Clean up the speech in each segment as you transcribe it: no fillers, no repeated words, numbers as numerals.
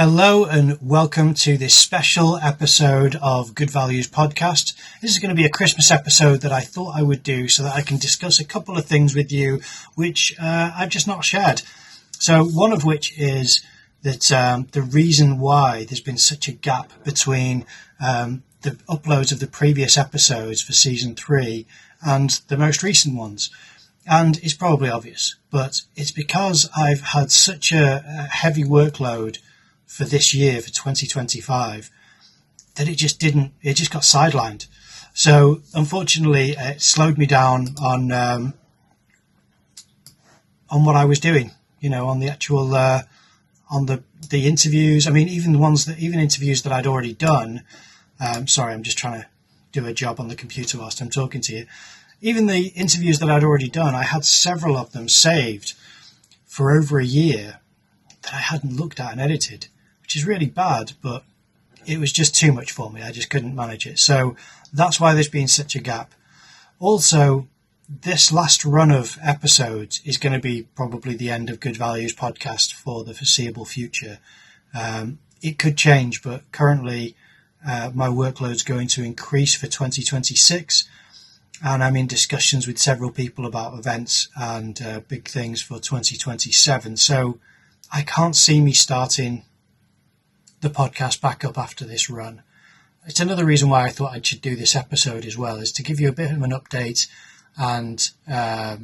Hello and welcome to this special episode of Good Values Podcast. This is going to be a Christmas episode that I thought I would do so that I can discuss a couple of things with you which I've just not shared. So one of which is that the reason why there's been such a gap between the uploads of the previous episodes for season 3 and the most recent ones. And it's probably obvious, but it's because I've had such a heavy workload for this year, for 2025, that it just got sidelined. So unfortunately, it slowed me down on what I was doing, on the actual, on the interviews. I mean, even interviews that I'd already done. Sorry, I'm just trying to do a job on the computer whilst I'm talking to you. Even the interviews that I'd already done, I had several of them saved for over a year that I hadn't looked at and edited, which is really bad, but it was just too much for me. I just couldn't manage it. So that's why there's been such a gap. Also, this last run of episodes is going to be probably the end of Good Values Podcast for the foreseeable future. It could change, but currently my workload's going to increase for 2026. And I'm in discussions with several people about events and big things for 2027. So I can't see me starting the podcast back up after this run. It's another reason why I thought I should do this episode as well, is to give you a bit of an update and to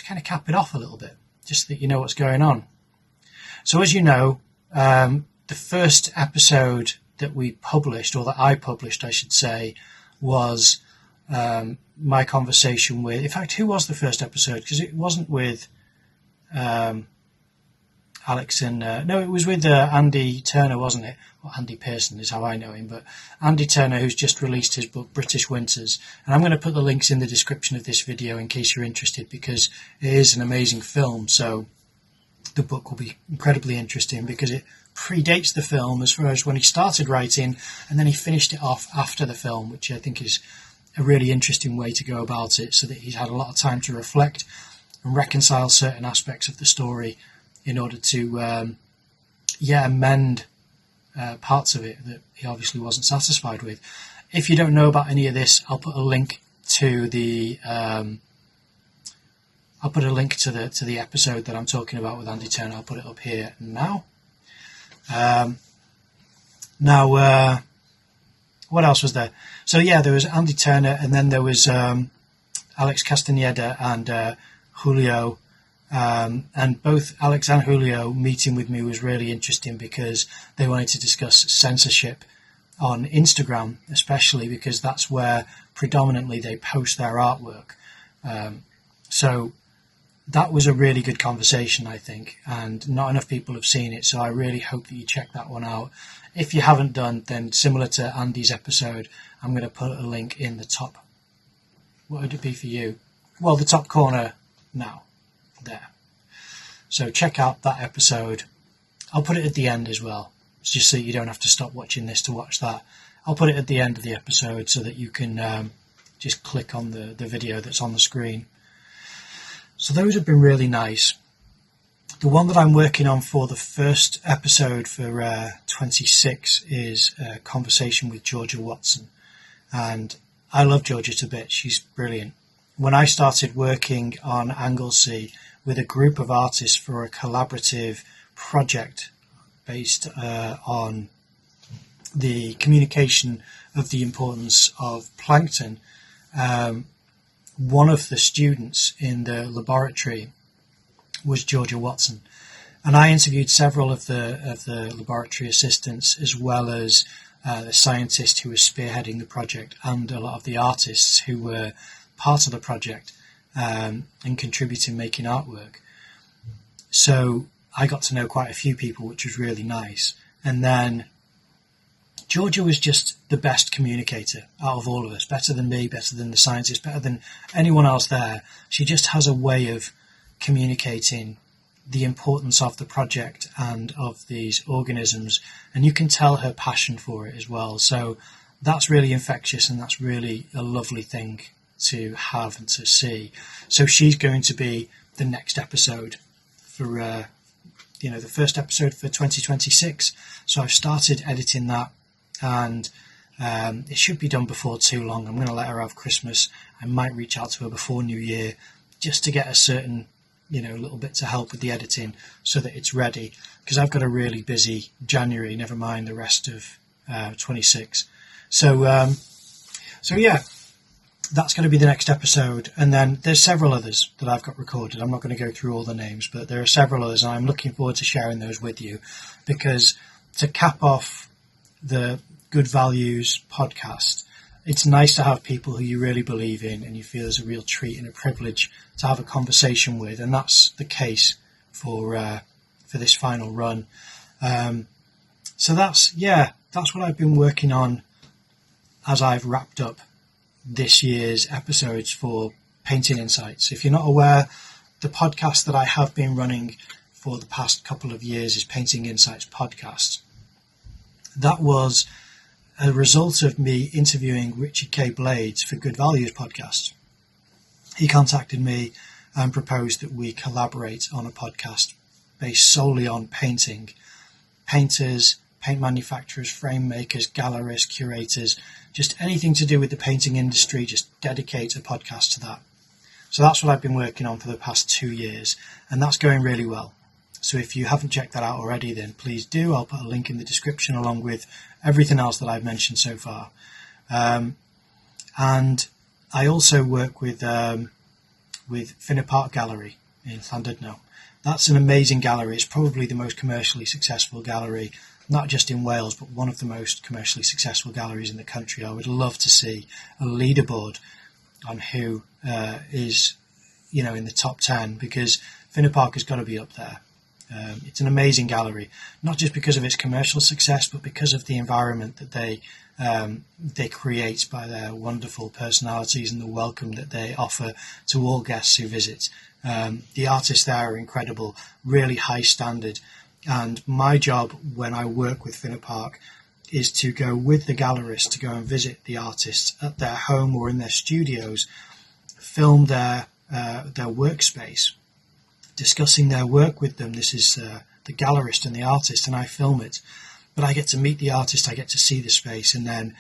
kind of cap it off a little bit, just that you know what's going on. So as you know, the first episode that we published, or that I published, I should say, was my conversation with, in fact, who was the first episode? Because it wasn't with Alex and no, it was with Andy Turner, wasn't it? Well, Andy Pearson is how I know him, but Andy Turner, who's just released his book British Winters, and I'm going to put the links in the description of this video in case you're interested, because it is an amazing film. So the book will be incredibly interesting because it predates the film as far as when he started writing, and then he finished it off after the film, which I think is a really interesting way to go about it, so that he's had a lot of time to reflect and reconcile certain aspects of the story in order to amend parts of it that he obviously wasn't satisfied with. If you don't know about any of this, I'll put a link to the episode that I'm talking about with Andy Turner. I'll put it up here now. What else was there? So yeah, there was Andy Turner, and then there was Alex Castaneda and Julio. And both Alex and Julio meeting with me was really interesting because they wanted to discuss censorship on Instagram, especially because that's where predominantly they post their artwork. So that was a really good conversation, I think, and not enough people have seen it. So I really hope that you check that one out. If you haven't done, then similar to Andy's episode, I'm going to put a link in the top. What would it be for you? Well, the top corner now. There. So check out that episode. I'll put it at the end as well, just so you don't have to stop watching this to watch that. I'll put it at the end of the episode so that you can just click on the video that's on the screen. So those have been really nice. The one that I'm working on for the first episode for 26 is a conversation with Georgia Watson. And I love Georgia to bits. She's brilliant. When I started working on Anglesey with a group of artists for a collaborative project based on the communication of the importance of plankton, one of the students in the laboratory was Georgia Watson. And I interviewed several of the laboratory assistants, as well as the scientist who was spearheading the project, and a lot of the artists who were part of the project and contributing making artwork. So I got to know quite a few people, which was really nice. And then Georgia was just the best communicator out of all of us, better than me, better than the scientists, better than anyone else there. She just has a way of communicating the importance of the project and of these organisms, and you can tell her passion for it as well. So that's really infectious, and that's really a lovely thing to have and to see. So she's going to be the next episode for the first episode for 2026. So I've started editing that, and it should be done before too long. I'm going to let her have Christmas. I might reach out to her before New Year just to get a certain, little bit to help with the editing so that it's ready, because I've got a really busy January, never mind the rest of 26. So yeah, that's going to be the next episode. And then there's several others that I've got recorded. I'm not going to go through all the names, but there are several others, and I'm looking forward to sharing those with you, because to cap off the Good Values podcast, it's nice to have people who you really believe in and you feel is a real treat and a privilege to have a conversation with, and that's the case for this final run. So that's what I've been working on as I've wrapped up this year's episodes for Painting Insights. If you're not aware, the podcast that I have been running for the past couple of years is Painting Insights Podcast. That was a result of me interviewing Richard K. Blades for Good Values podcast. He contacted me and proposed that we collaborate on a podcast based solely on painting. Painters, paint manufacturers, frame makers, gallerists, curators, just anything to do with the painting industry, just dedicate a podcast to that. So that's what I've been working on for the past 2 years, and that's going really well. So if you haven't checked that out already, then please do. I'll put a link in the description along with everything else that I've mentioned so far. And I also work with Finner Park Gallery in Llandudno. That's an amazing gallery. It's probably the most commercially successful gallery, not just in Wales, but one of the most commercially successful galleries in the country. I would love to see a leaderboard on who is, in the top 10, because Finner Park has got to be up there. It's an amazing gallery, not just because of its commercial success, but because of the environment that they create by their wonderful personalities and the welcome that they offer to all guests who visit. The artists there are incredible, really high standard. And my job when I work with Finner Park is to go with the gallerists to go and visit the artists at their home or in their studios, film their workspace, discussing their work with them. This is the gallerist and the artist, and I film it. But I get to meet the artist, I get to see the space, and then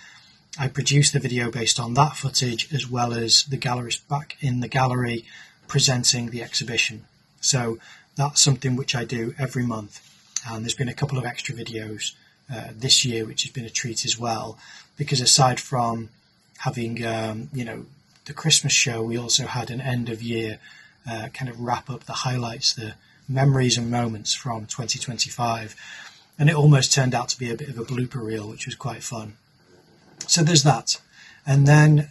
I produce the video based on that footage, as well as the gallerist back in the gallery presenting the exhibition. So that's something which I do every month. And there's been a couple of extra videos this year, which has been a treat as well, because aside from having, the Christmas show, we also had an end of year kind of wrap up the highlights, the memories and moments from 2025. And it almost turned out to be a bit of a blooper reel, which was quite fun. So there's that. And then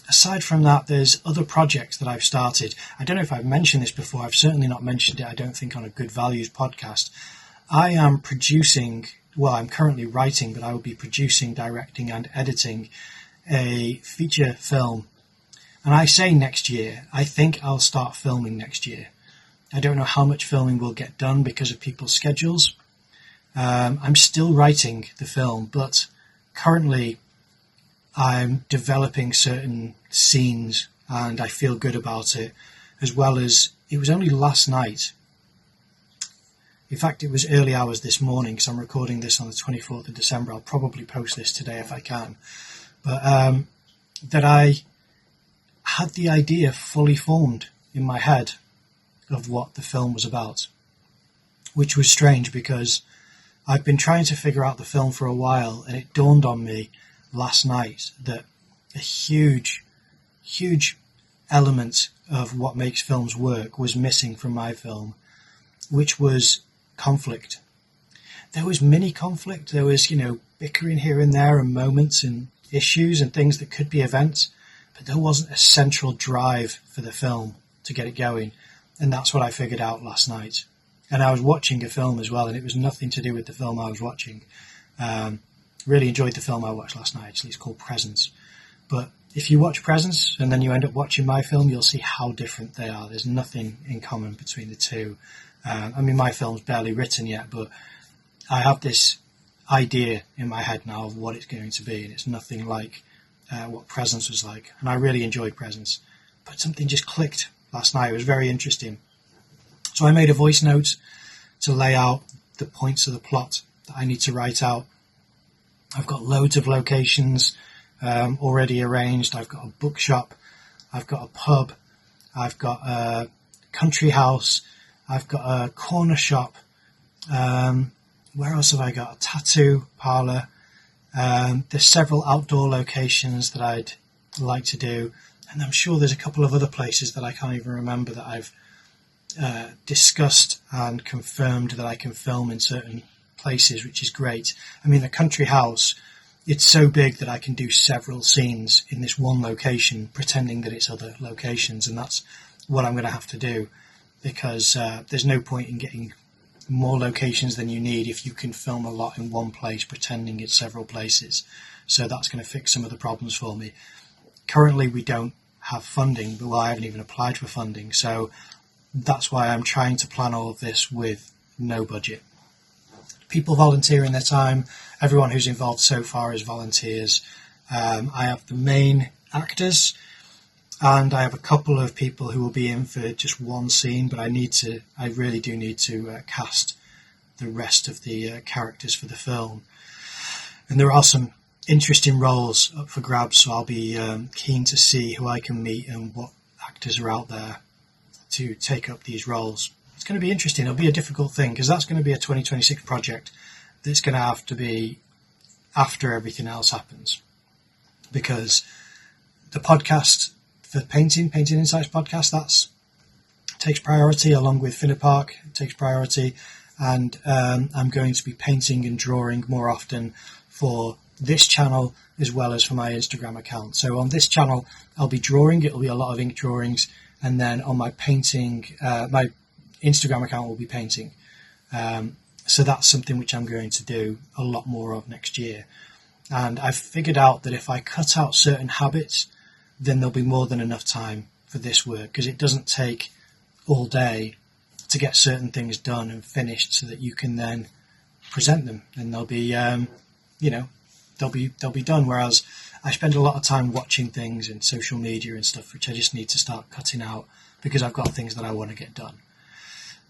aside from that, there's other projects that I've started. I don't know if I've mentioned this before. I've certainly not mentioned it, I don't think, on a Good Values podcast. I am I'm currently writing, but I will be producing, directing and editing a feature film. And I say next year. I think I'll start filming next year. I don't know how much filming will get done because of people's schedules. I'm still writing the film, but currently I'm developing certain scenes and I feel good about it, as well as it was only last night. In fact, it was early hours this morning, because I'm recording this on the 24th of December. I'll probably post this today if I can. But that I had the idea fully formed in my head of what the film was about, which was strange because I've been trying to figure out the film for a while, and it dawned on me last night that a huge element of what makes films work was missing from my film, which was conflict. There was mini conflict, there was, bickering here and there and moments and issues and things that could be events, but there wasn't a central drive for the film to get it going. And that's what I figured out last night. And I was watching a film as well, and it was nothing to do with the film I was watching. Really enjoyed the film I watched last night. Actually, it's called Presence. But if you watch Presence and then you end up watching my film, you'll see how different they are. There's nothing in common between the two. My film's barely written yet, but I have this idea in my head now of what it's going to be, and it's nothing like what Presence was like. And I really enjoyed Presence. But something just clicked last night. It was very interesting. So I made a voice note to lay out the points of the plot that I need to write out. I've got loads of locations already arranged. I've got a bookshop, I've got a pub, I've got a country house, I've got a corner shop. Where else have I got? A tattoo parlour. There's several outdoor locations that I'd like to do, and I'm sure there's a couple of other places that I can't even remember that I've discussed and confirmed that I can film in certain places, which is great. I mean, the country house, it's so big that I can do several scenes in this one location, pretending that it's other locations, and that's what I'm going to have to do, because there's no point in getting more locations than you need if you can film a lot in one place, pretending it's several places. So that's going to fix some of the problems for me. Currently, we don't have funding, but I haven't even applied for funding, so that's why I'm trying to plan all of this with no budget. People volunteering their time. Everyone who's involved so far is volunteers. I have the main actors, and I have a couple of people who will be in for just one scene, but I really do need to cast the rest of the characters for the film. And there are some interesting roles up for grabs, so I'll be keen to see who I can meet and what actors are out there to take up these roles. It's going to be interesting. It'll be a difficult thing, because that's going to be a 2026 project that's going to have to be after everything else happens, because the podcast for Painting Insights podcast, that's takes priority, along with Finner Park. It takes priority, and I'm going to be painting and drawing more often for this channel as well as for my Instagram account. So on this channel I'll be drawing, it'll be a lot of ink drawings, and then on my painting, my Instagram account will be painting. So that's something which I'm going to do a lot more of next year. And I've figured out that if I cut out certain habits, then there'll be more than enough time for this work, because it doesn't take all day to get certain things done and finished so that you can then present them, and they'll be, they'll be done. Whereas I spend a lot of time watching things in social media and stuff, which I just need to start cutting out because I've got things that I want to get done.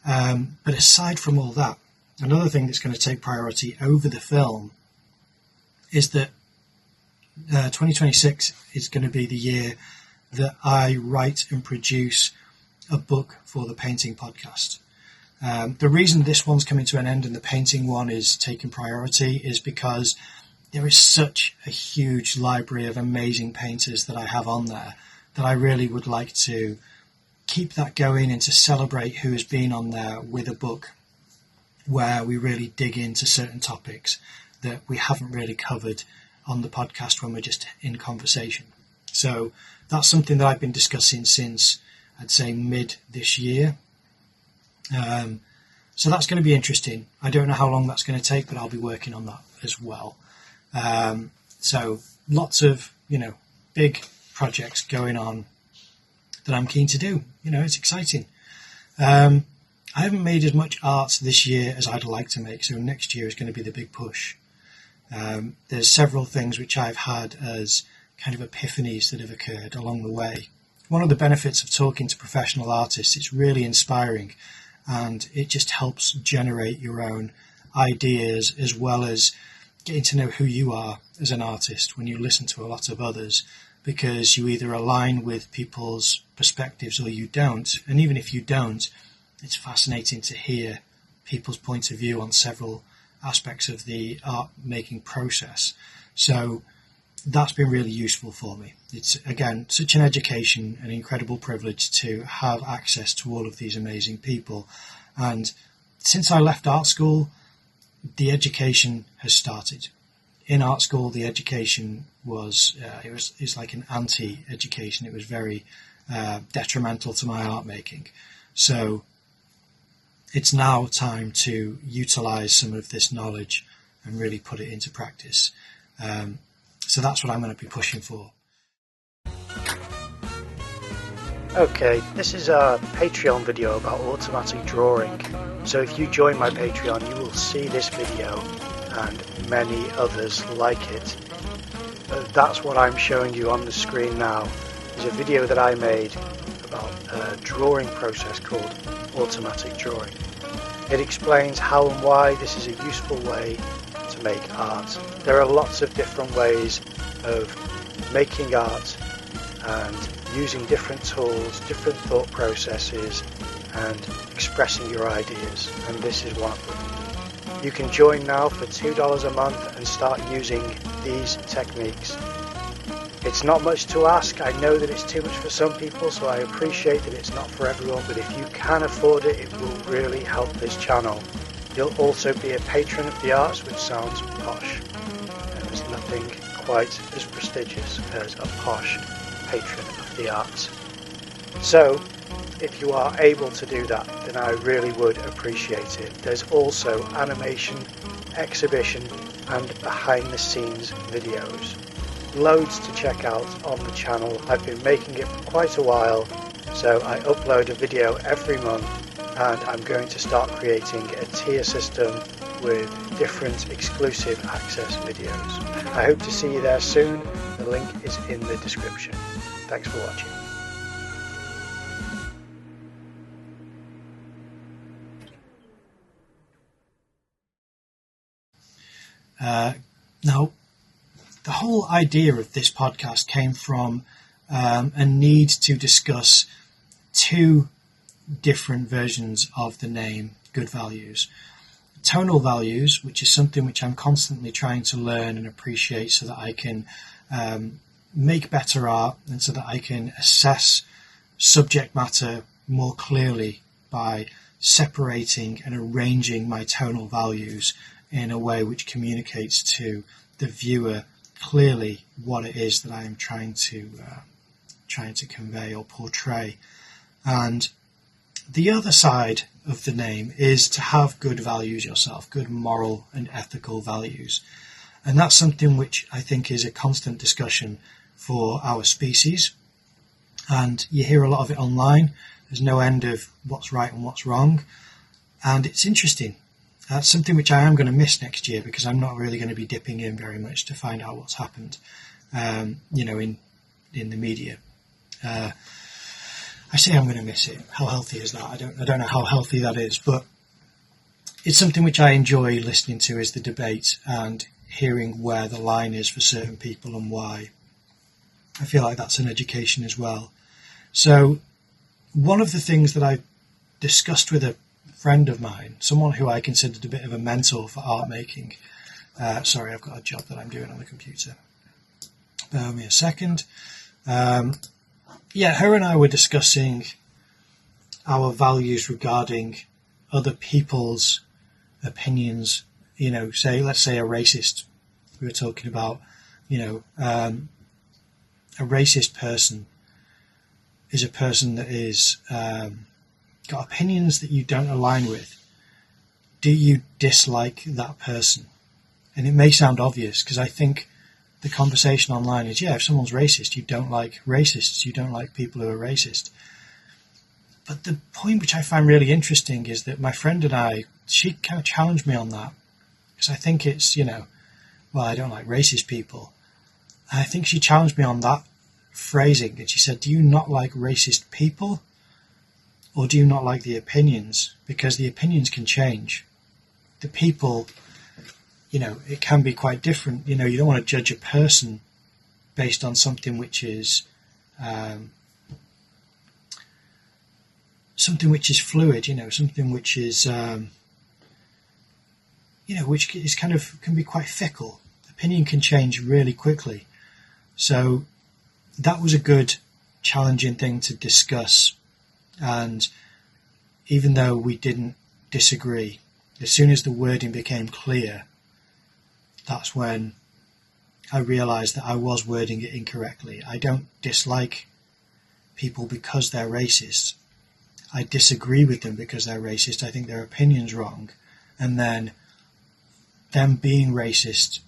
But aside from all that, another thing that's going to take priority over the film is that 2026 is going to be the year that I write and produce a book for the painting podcast. The reason this one's coming to an end and the painting one is taking priority is because there is such a huge library of amazing painters that I have on there that I really would like to keep that going and to celebrate who has been on there with a book where we really dig into certain topics that we haven't really covered on the podcast when we're just in conversation. So that's something that I've been discussing since, I'd say, mid this year. So that's going to be interesting. I don't know how long that's going to take, but I'll be working on that as well. So lots of, big projects going on that I'm keen to do. It's exciting. I haven't made as much art this year as I'd like to make, so next year is going to be the big push. There's several things which I've had as kind of epiphanies that have occurred along the way. One of the benefits of talking to professional artists, it's really inspiring, and it just helps generate your own ideas, as well as getting to know who you are as an artist when you listen to a lot of others, because you either align with people's perspectives or you don't. And even if you don't, it's fascinating to hear people's point of view on several aspects of the art making process. So that's been really useful for me. It's, again, such an education, an incredible privilege to have access to all of these amazing people. And since I left art school, the education has started. In art school, the education was it's like an anti-education. It was very detrimental to my art making. So it's now time to utilize some of this knowledge and really put it into practice. So that's what I'm going to be pushing for. Okay, this is a Patreon video about automatic drawing. So if you join my Patreon, you will see this video and many others like it. That's what I'm showing you on the screen now, is a video that I made about a drawing process called automatic drawing. It explains how and why this is a useful way to make art. There are lots of different ways of making art and using different tools, different thought processes, and expressing your ideas, and this is one of them. You can join now for $2 a month and start using these techniques. It's not much to ask. I know that it's too much for some people, so I appreciate that it's not for everyone, but if you can afford it, it will really help this channel. You'll also be a patron of the arts, which sounds posh, and there's nothing quite as prestigious as a posh patron of the arts. So, if you are able to do that, then I really would appreciate it. There's also animation, exhibition, and behind the scenes videos. Loads to check out on the channel. I've been making it for quite a while, so I upload a video every month, and I'm going to start creating a tier system with different exclusive access videos. I hope to see you there soon. The link is in the description. Thanks for watching. Now, the whole idea of this podcast came from a need to discuss two different versions of the name Good Values. Tonal values, which is something which I'm constantly trying to learn and appreciate so that I can make better art and so that I can assess subject matter more clearly by separating and arranging my tonal values in a way which communicates to the viewer clearly what it is that I am trying to convey or portray. And the other side of the name is to have good values yourself, good moral and ethical values. And that's something which I think is a constant discussion for our species. And you hear a lot of it online. There's no end of what's right and what's wrong. And it's interesting. That's something which I am going to miss next year because I'm not really going to be dipping in very much to find out what's happened, in the media. I say I'm going to miss it. How healthy is that? I don't know how healthy that is, but it's something which I enjoy listening to, is the debate and hearing where the line is for certain people and why. I feel like that's an education as well. So one of the things that I discussed with a friend of mine, someone who I considered a bit of a mentor for art making. Sorry, I've got a job that I'm doing on the computer. Bear with me a second. Her and I were discussing our values regarding other people's opinions. Let's say a racist. We were talking about, a racist person is a person that is got opinions that you don't align with. Do you dislike that person? And it may sound obvious because I think the conversation online is, if someone's racist, you don't like racists, you don't like people who are racist. But the point which I find really interesting is that my friend and I, she kind of challenged me on that because I think it's, I don't like racist people. And I think she challenged me on that phrasing, and she said, do you not like racist people? Or do you not like the opinions? Because the opinions can change. The people, it can be quite different. You don't want to judge a person based on something which is fluid. Something which is which is can be quite fickle. Opinion can change really quickly. So that was a good, challenging thing to discuss. And even though we didn't disagree, as soon as the wording became clear, that's when I realised that I was wording it incorrectly. I don't dislike people because they're racist. I disagree with them because they're racist. I think their opinion's wrong. And then them being racist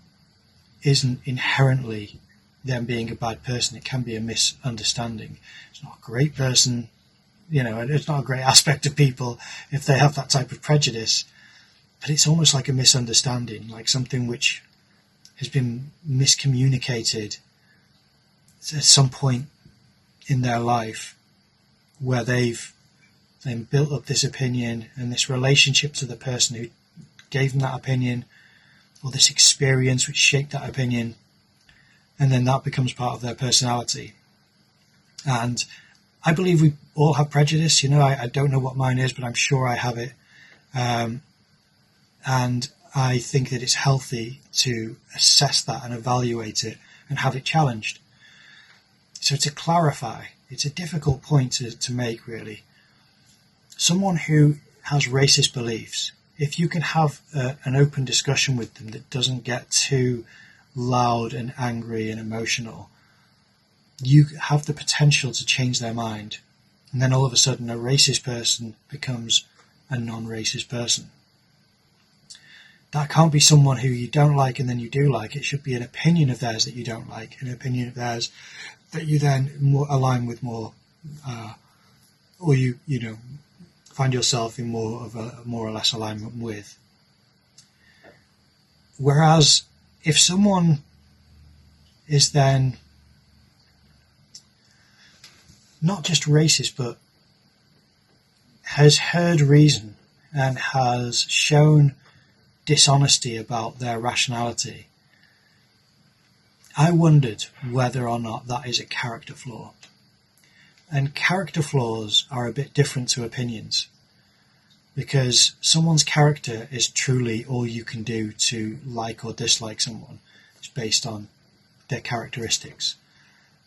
isn't inherently them being a bad person. It can be a misunderstanding. It's not a great person. It's not a great aspect of people if they have that type of prejudice, but it's almost like a misunderstanding, like something which has been miscommunicated at some point in their life where they've and built up this opinion and this relationship to the person who gave them that opinion, or this experience which shaped that opinion, and then that becomes part of their personality. And I believe we all have prejudice. I don't know what mine is, but I'm sure I have it. And I think that it's healthy to assess that and evaluate it and have it challenged. So to clarify, it's a difficult point to make, really. Someone who has racist beliefs, if you can have an open discussion with them that doesn't get too loud and angry and emotional, you have the potential to change their mind. And then all of a sudden a racist person becomes a non-racist person. That can't be someone who you don't like and then you do like. It should be an opinion of theirs that you don't like, an opinion of theirs that you then align with more, or you find yourself in more of a more or less alignment with. Whereas if someone is then not just racist, but has heard reason and has shown dishonesty about their rationality, I wondered whether or not that is a character flaw. And character flaws are a bit different to opinions, because someone's character is truly all you can do to like or dislike someone. It's based on their characteristics.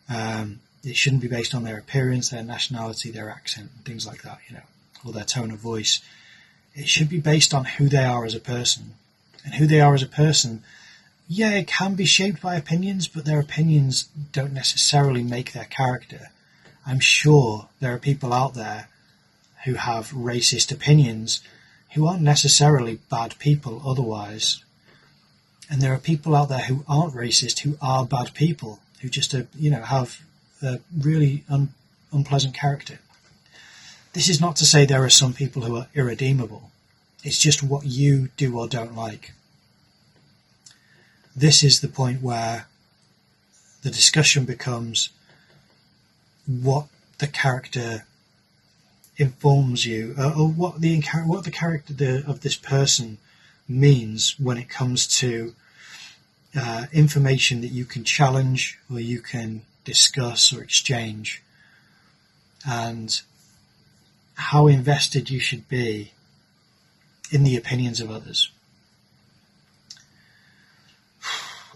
It shouldn't be based on their appearance, their nationality, their accent, things like that, or their tone of voice. It should be based on who they are as a person. And who they are as a person, it can be shaped by opinions, but their opinions don't necessarily make their character. I'm sure there are people out there who have racist opinions who aren't necessarily bad people otherwise. And there are people out there who aren't racist, who are bad people, who just, have a really unpleasant character. This is not to say there are some people who are irredeemable. It's just what you do or don't like. This is the point where the discussion becomes what the character informs you, or what the character of this person means when it comes to information that you can challenge or you can discuss or exchange, and how invested you should be in the opinions of others.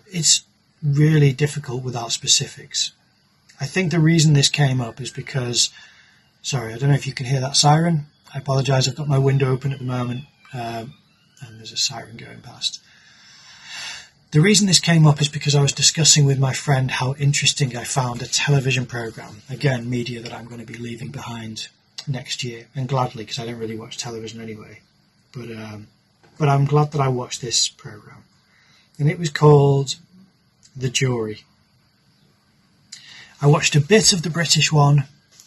It's really difficult without specifics. I think the reason this came up is because, sorry, I don't know if you can hear that siren. I apologise, I've got my window open at the moment, and there's a siren going past. The reason this came up is because I was discussing with my friend how interesting I found a television programme, again, media that I'm going to be leaving behind next year, and gladly, because I don't really watch television anyway. But I'm glad that I watched this programme. And it was called The Jury. I watched a bit of the British one,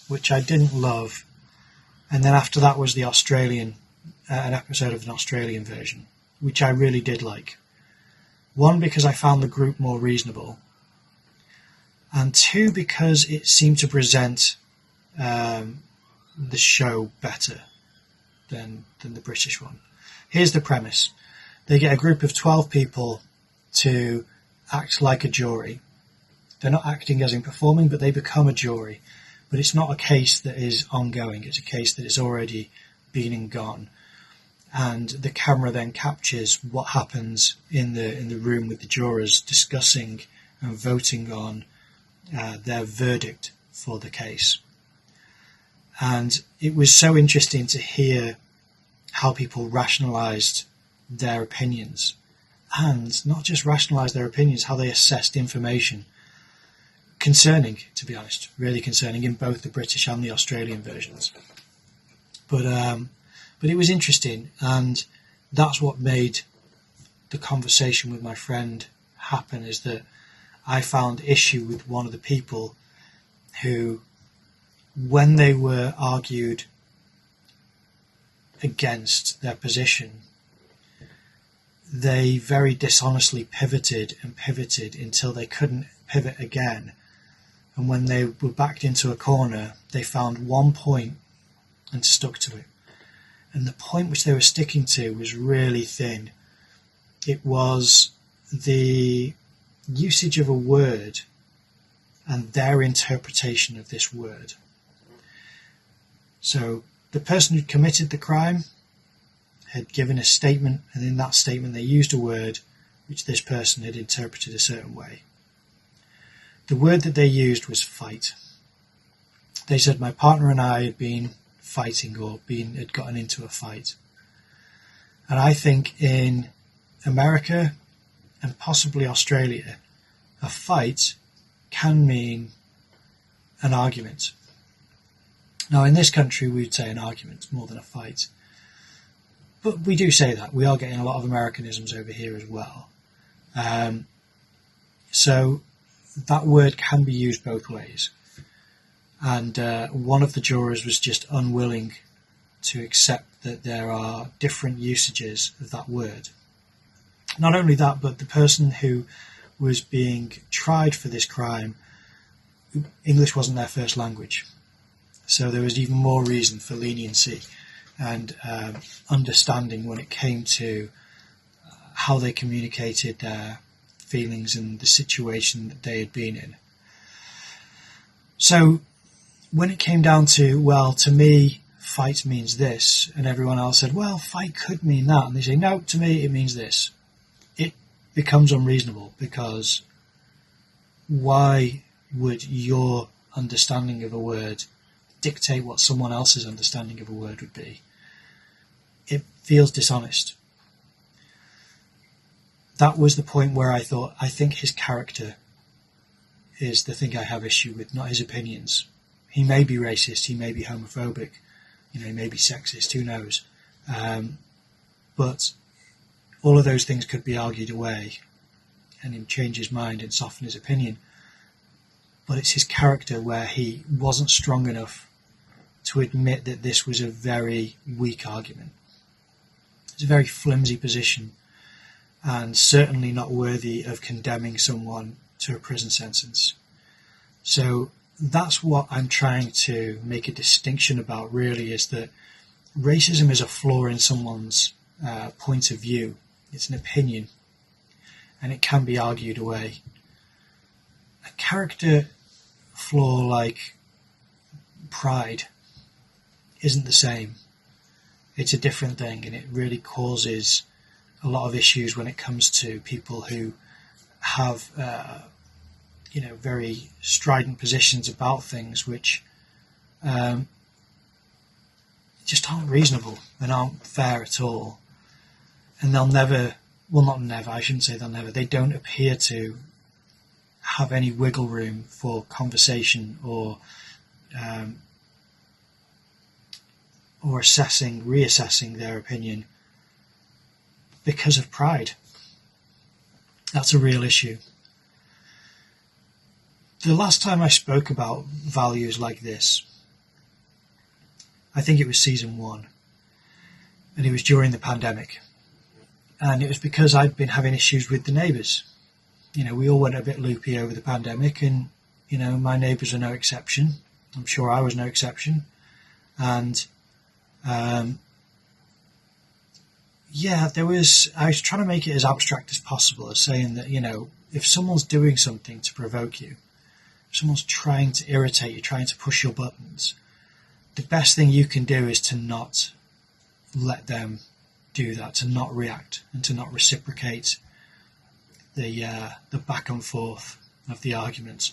which I didn't love, and then after that was the Australian, an episode of an Australian version, which I really did like. One, because I found the group more reasonable, and two, because it seemed to present the show better than the British one. Here's the premise. They get a group of 12 people to act like a jury. They're not acting as in performing, but they become a jury. But it's not a case that is ongoing. It's a case that is already been and gone. And the camera then captures what happens in the room with the jurors discussing and voting on their verdict for the case. And it was so interesting to hear how people rationalised their opinions. And not just rationalised their opinions, how they assessed information. Concerning, to be honest, really concerning in both the British and the Australian versions. But it was interesting, and that's what made the conversation with my friend happen, is that I found issue with one of the people who, when they were argued against their position, they very dishonestly pivoted until they couldn't pivot again. And when they were backed into a corner, they found one point and stuck to it. And the point which they were sticking to was really thin. It was the usage of a word and their interpretation of this word. So the person who'd committed the crime had given a statement, and in that statement they used a word which this person had interpreted a certain way. The word that they used was fight. They said my partner and I had been fighting or had gotten into a fight. And I think in America and possibly Australia, a fight can mean an argument. Now in this country we would say an argument more than a fight. But we do say that. We are getting a lot of Americanisms over here as well. So that word can be used both ways. And one of the jurors was just unwilling to accept that there are different usages of that word. Not only that, but the person who was being tried for this crime, English wasn't their first language. So there was even more reason for leniency and understanding when it came to how they communicated their feelings and the situation that they had been in. So when it came down to, well, to me, fight means this, and everyone else said, well, fight could mean that, and they say, no, to me, it means this. It becomes unreasonable, because why would your understanding of a word dictate what someone else's understanding of a word would be? It feels dishonest. That was the point where I thought, I think his character is the thing I have issue with, not his opinions. He may be racist, he may be homophobic, he may be sexist, who knows. But all of those things could be argued away and him change his mind and soften his opinion. But it's his character where he wasn't strong enough to admit that this was a very weak argument. It's a very flimsy position, and certainly not worthy of condemning someone to a prison sentence. So that's what I'm trying to make a distinction about, really, is that racism is a flaw in someone's point of view. It's an opinion, and it can be argued away. A character flaw like pride isn't the same. It's a different thing, and it really causes a lot of issues when it comes to people who have very strident positions about things which just aren't reasonable and aren't fair at all. And they'll never, well, not never, I shouldn't say they'll never, they don't appear to have any wiggle room for conversation or reassessing their opinion because of pride. That's a real issue. The last time I spoke about values like this, I think it was season 1, and it was during the pandemic. And it was because I'd been having issues with the neighbours. We all went a bit loopy over the pandemic, and, my neighbours are no exception. I'm sure I was no exception. And, I was trying to make it as abstract as possible, as saying that, if someone's doing something to provoke you, if someone's trying to irritate you, trying to push your buttons, the best thing you can do is to not let them do that, to not react and to not reciprocate the back and forth of the argument.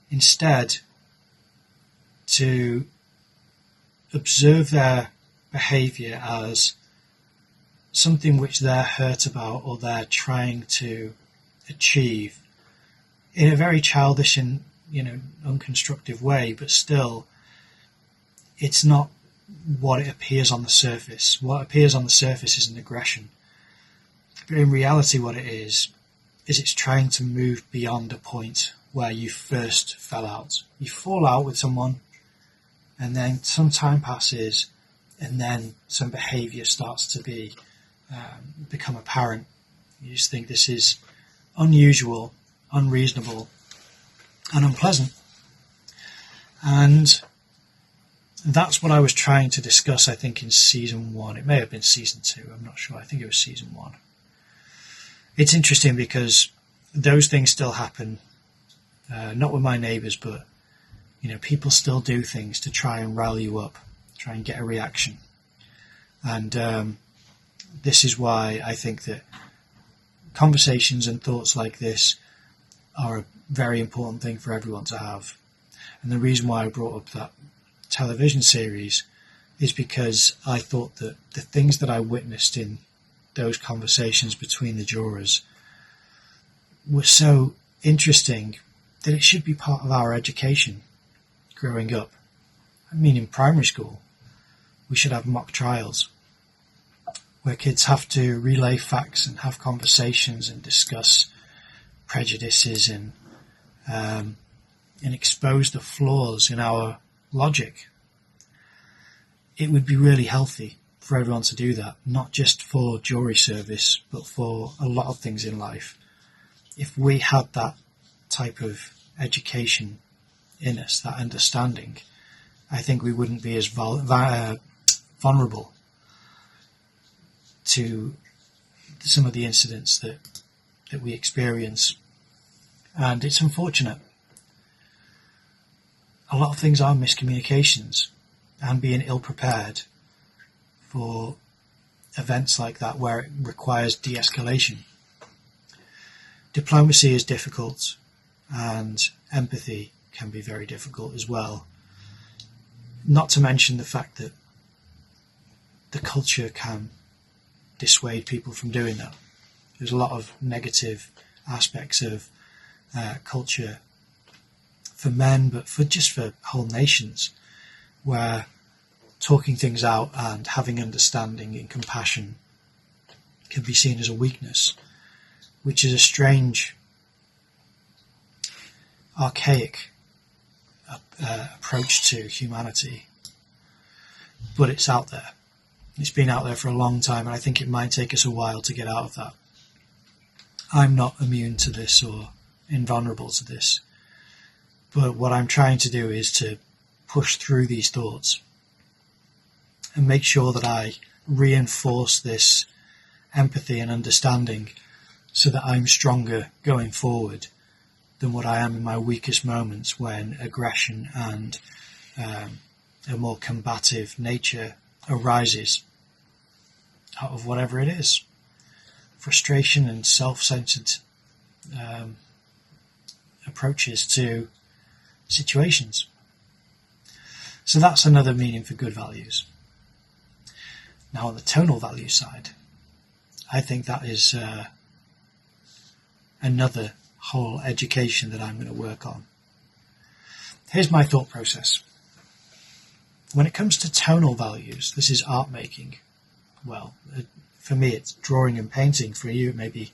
Instead, to observe their behaviour as something which they're hurt about or they're trying to achieve in a very childish and unconstructive way, but still it's not what it appears on the surface. What appears on the surface is an aggression, but in reality what it is it's trying to move beyond a point where you first fell out. You fall out with someone, and then some time passes, and then some behaviour starts to become apparent. You just think this is unusual, unreasonable, and unpleasant. And that's what I was trying to discuss, I think, in season 1. It may have been season 2, I'm not sure. I think it was season 1. It's interesting because those things still happen, not with my neighbours, but people still do things to try and rile you up, try and get a reaction. And this is why I think that conversations and thoughts like this are a very important thing for everyone to have. And the reason why I brought up that television series is because I thought that the things that I witnessed in those conversations between the jurors were so interesting that it should be part of our education growing up. I mean, in primary school, we should have mock trials where kids have to relay facts and have conversations and discuss prejudices and expose the flaws in our logic. It would be really healthy for everyone to do that, not just for jury service, but for a lot of things in life. If we had that type of education in us, that understanding, I think we wouldn't be as vulnerable to some of the incidents that we experience. And it's unfortunate. A lot of things are miscommunications and being ill-prepared for events like that where it requires de-escalation. Diplomacy is difficult and empathy can be very difficult as well. Not to mention the fact that the culture can dissuade people from doing that. There's a lot of negative aspects of culture for men, but for whole nations, where talking things out and having understanding and compassion can be seen as a weakness, which is a strange, archaic approach to humanity. But it's out there. It's been out there for a long time, and I think it might take us a while to get out of that. I'm not immune to this or invulnerable to this. But what I'm trying to do is to push through these thoughts and make sure that I reinforce this empathy and understanding so that I'm stronger going forward than what I am in my weakest moments when aggression and a more combative nature arises out of whatever it is. Frustration and self-centered approaches to situations. So that's another meaning for good values. Now on the tonal value side, I think that is another whole education that I'm going to work on. Here's my thought process. When it comes to tonal values, this is art making. Well, for me it's drawing and painting. For you it may be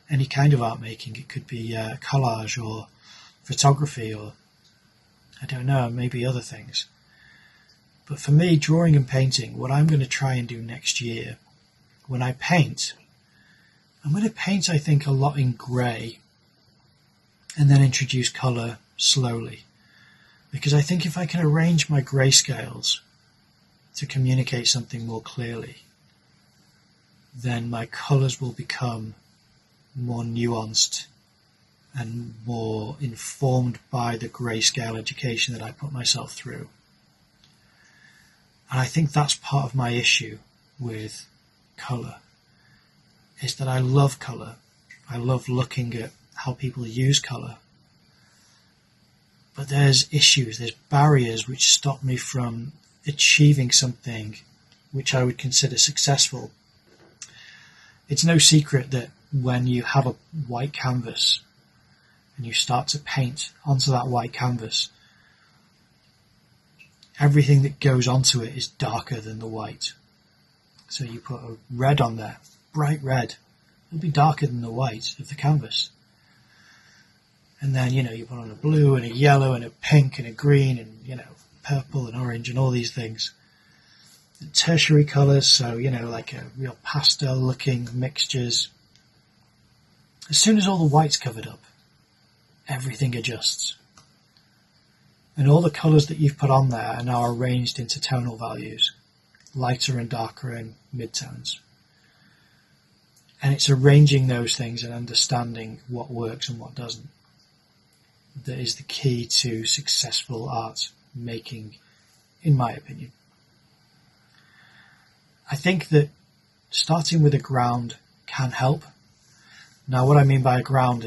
any kind of art making. It could be collage or photography or I don't know, maybe other things. But for me, drawing and painting, what I'm going to try and do next year, when I paint, I'm going to paint, I think, a lot in grey and then introduce colour slowly. Because I think if I can arrange my grayscales to communicate something more clearly, then my colours will become more nuanced and more informed by the grayscale education that I put myself through. And I think that's part of my issue with colour, is that I love colour. I love looking at how people use colour. But there's issues, there's barriers which stop me from achieving something which I would consider successful. It's no secret that when you have a white canvas and you start to paint onto that white canvas, everything that goes onto it is darker than the white. So you put a red on there, bright red, it'll be darker than the white of the canvas. And then, you put on a blue and a yellow and a pink and a green and, purple and orange and all these things. And tertiary colours, so, like a real pastel looking mixtures. As soon as all the white's covered up, everything adjusts. And all the colours that you've put on there are now arranged into tonal values, lighter and darker and midtones. And it's arranging those things and understanding what works and what doesn't that is the key to successful art making, in my opinion. I think that starting with a ground can help. Now, what I mean by a ground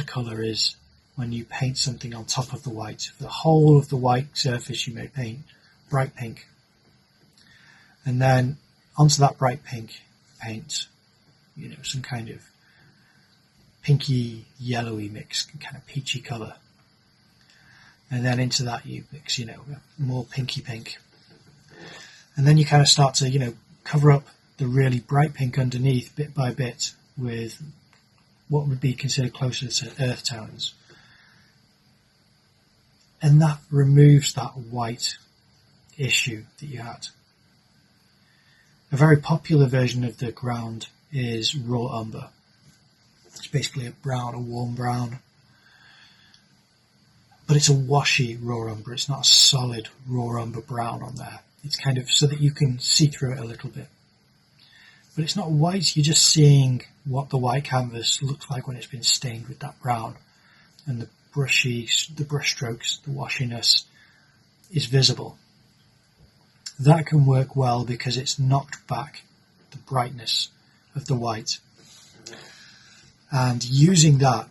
colour is when you paint something on top of the white. For the whole of the white surface, you may paint bright pink. And then onto that bright pink, paint, some kind of pinky, yellowy mix, kind of peachy colour. And then into that you mix, more pinky pink. And then you kind of start to, cover up the really bright pink underneath bit by bit with what would be considered closer to earth tones. And that removes that white issue that you had. A very popular version of the ground is raw umber. It's basically a warm brown. But it's a washy raw umber. It's not a solid raw umber brown on there. It's kind of so that you can see through it a little bit. But it's not white. You're just seeing what the white canvas looks like when it's been stained with that brown. And the brush strokes, the washiness is visible. That can work well because it's knocked back the brightness of the white. And using that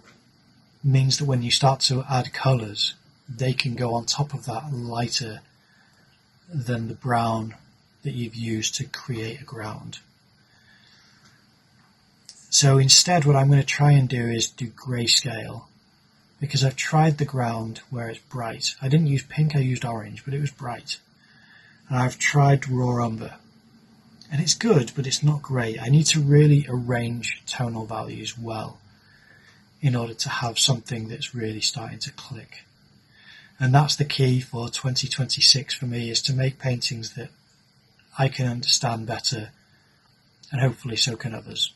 means that when you start to add colours, they can go on top of that lighter than the brown that you've used to create a ground. So instead, what I'm going to try and do is do grayscale, because I've tried the ground where it's bright. I didn't use pink, I used orange, but it was bright. And I've tried raw umber. And it's good, but it's not great. I need to really arrange tonal values well in order to have something that's really starting to click. And that's the key for 2026 for me, is to make paintings that I can understand better, and hopefully so can others.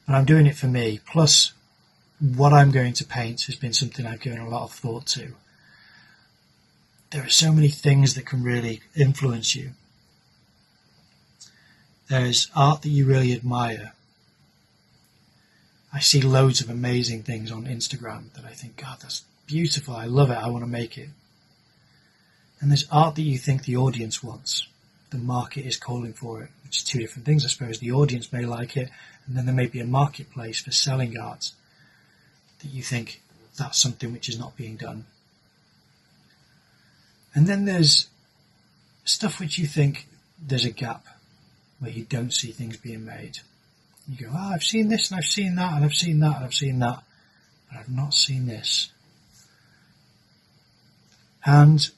But I'm doing it for me. Plus, what I'm going to paint has been something I've given a lot of thought to. There are so many things that can really influence you. There's art that you really admire. I see loads of amazing things on Instagram that I think, God, that's beautiful, I love it, I want to make it. And there's art that you think the audience wants. The market is calling for it, which is two different things, I suppose. The audience may like it, and then there may be a marketplace for selling art that you think that's something which is not being done. And then there's stuff which you think there's a gap where you don't see things being made. You go, I've seen this and I've seen that and I've seen that and I've seen that, but I've not seen this. And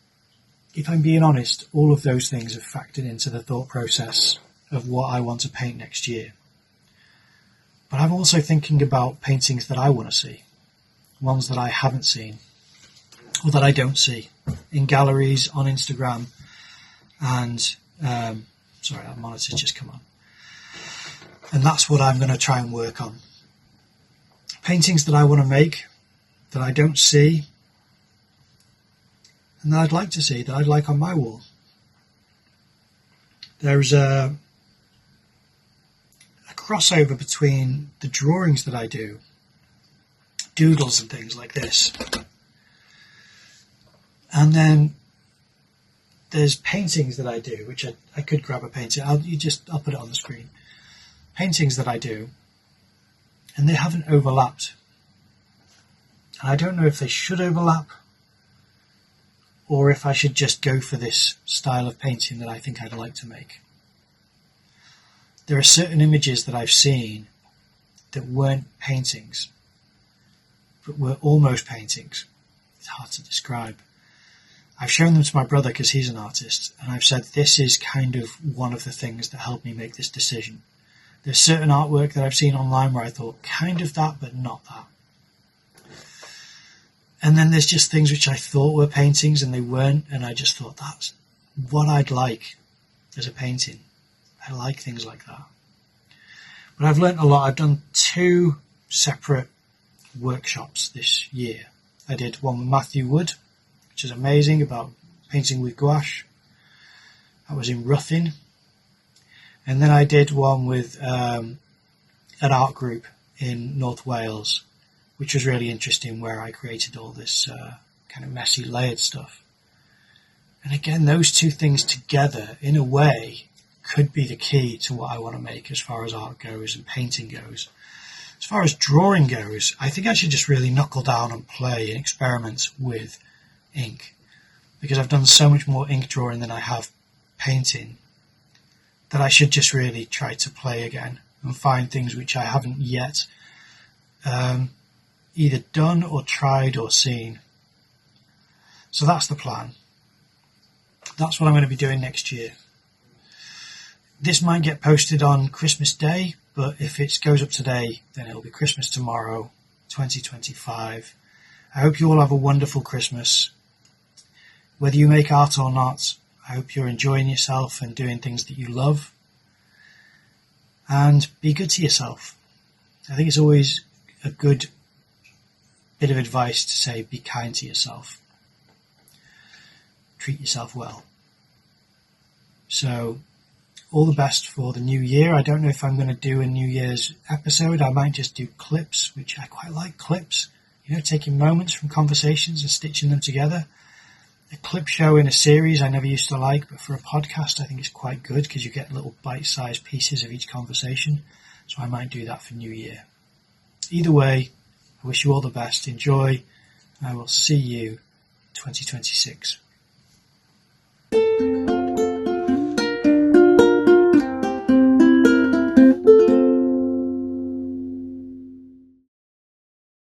if I'm being honest, all of those things have factored into the thought process of what I want to paint next year. But I'm also thinking about paintings that I want to see, ones that I haven't seen, or that I don't see, in galleries, on Instagram, and, sorry, that monitor's just come on. And that's what I'm going to try and work on. Paintings that I want to make, that I don't see, and that I'd like to see, that I'd like on my wall. There's a crossover between the drawings that I do, doodles and things like this, and then there's paintings that I do, which I could grab a painting. I'll put it on the screen. Paintings that I do, and they haven't overlapped. And I don't know if they should overlap, or if I should just go for this style of painting that I think I'd like to make. There are certain images that I've seen that weren't paintings, but were almost paintings. It's hard to describe. I've shown them to my brother because he's an artist, and I've said this is kind of one of the things that helped me make this decision. There's certain artwork that I've seen online where I thought kind of that, but not that. And then there's just things which I thought were paintings and they weren't, and I just thought that's what I'd like as a painting. I like things like that. But I've learnt a lot. I've done 2 separate workshops this year. I did one with Matthew Wood, which is amazing, about painting with gouache. That was in Ruthin. And then I did one with an art group in North Wales, which was really interesting, where I created all this kind of messy layered stuff. And again, those two things together, in a way, could be the key to what I want to make as far as art goes and painting goes. As far as drawing goes, I think I should just really knuckle down and play and experiment with ink, because I've done so much more ink drawing than I have painting, that I should just really try to play again and find things which I haven't yet either done or tried or seen. So that's the plan. That's what I'm going to be doing next year. This might get posted on Christmas Day, but if it goes up today, then it'll be Christmas tomorrow, 2025. I hope you all have a wonderful Christmas. Whether you make art or not, I hope you're enjoying yourself and doing things that you love. And be good to yourself. I think it's always a good bit of advice to say, be kind to yourself. Treat yourself well. So, all the best for the new year. I don't know if I'm going to do a New Year's episode. I might just do clips, which I quite like clips. You know, taking moments from conversations and stitching them together. A clip show in a series I never used to like, but for a podcast I think it's quite good because you get little bite-sized pieces of each conversation. So I might do that for New Year. Either way, I wish you all the best. Enjoy. I will see you 2026.